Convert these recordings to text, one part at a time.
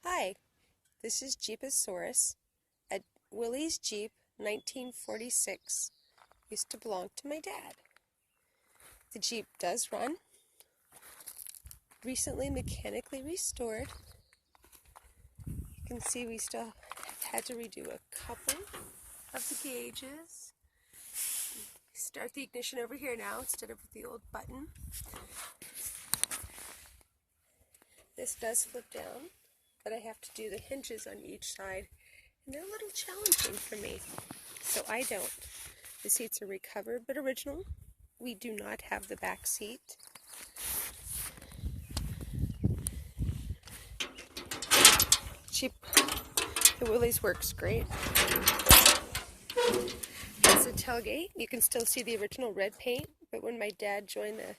Hi, this is Jeeposaurus. A Willy's Jeep, 1946. Used to belong to my dad. The Jeep does run. Recently mechanically restored. You can see we still had to redo a couple of the gauges. Start the ignition over here now instead of with the old button. This does flip down, but I have to do the hinges on each side, and they're a little challenging for me, so I don't. The seats are recovered but original. We do not have the back seat. Cheap. The Willy's works great. That's the tailgate. You can still see the original red paint, but when my dad joined the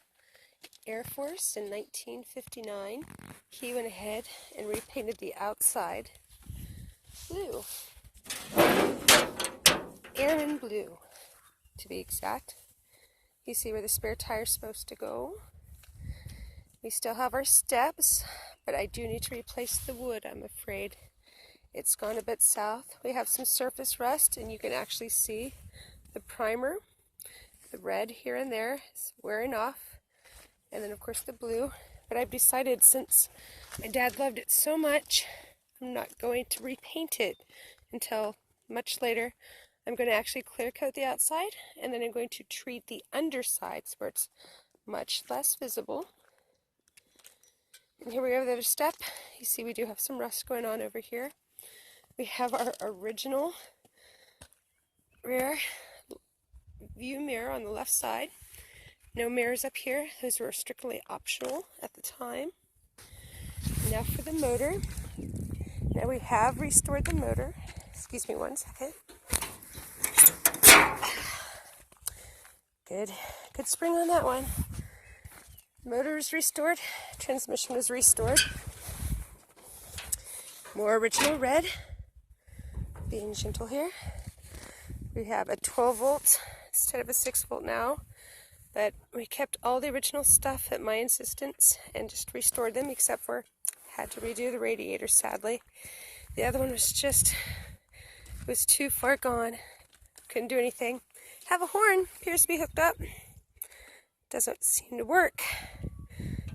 Air Force in 1959, he went ahead and repainted the outside blue. Airman blue, to be exact. You see where the spare tire is supposed to go. We still have our steps, but I do need to replace the wood, I'm afraid. It's gone a bit south. We have some surface rust, and you can actually see the primer. The red here and there is wearing off, and then of course the blue. But I've decided, since my dad loved it so much, I'm not going to repaint it until much later. I'm going to actually clear coat the outside, and then I'm going to treat the undersides where it's much less visible. And here we have the other step. You see we do have some rust going on over here. We have our original rear view mirror on the left side. No mirrors up here. Those were strictly optional at the time. Now for the motor. Now we have restored the motor. Excuse me one second. Good spring on that one. Motor is restored. Transmission was restored. More original red. Being gentle here. We have a 12 volt instead of a 6 volt now. But we kept all the original stuff at my insistence and just restored them, except for had to redo the radiator, sadly. The other one was too far gone. Couldn't do anything. Have a horn, appears to be hooked up. Doesn't seem to work.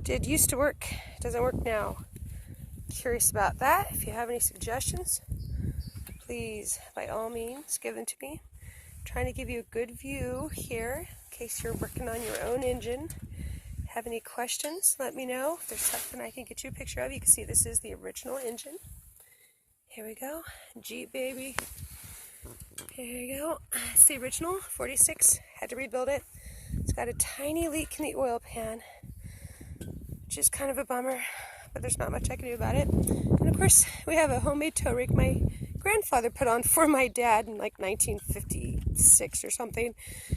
Did used to work, doesn't work now. Curious about that. If you have any suggestions, please, by all means, give them to me. I'm trying to give you a good view here in case you're working on your own engine. Have any questions, let me know. If there's something I can get you a picture of, you can see this is the original engine. Here we go. Jeep, baby. Here you go. It's the original 46. Had to rebuild it. It's got a tiny leak in the oil pan, which is kind of a bummer, but there's not much I can do about it. And of course, we have a homemade tow rig my grandfather put on for my dad in like 1956 or something,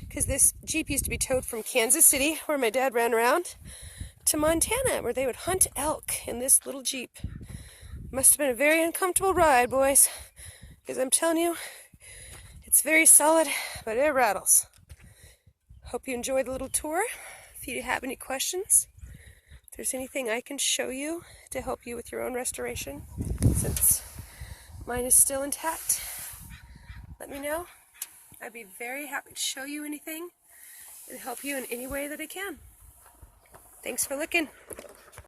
because this Jeep used to be towed from Kansas City, where my dad ran around, to Montana, where they would hunt elk in this little Jeep. Must have been a very uncomfortable ride, boys, because I'm telling you, it's very solid, but it rattles. Hope you enjoyed the little tour. If you have any questions, if there's anything I can show you to help you with your own restoration, since mine is still intact, let me know. I'd be very happy to show you anything and help you in any way that I can. Thanks for looking.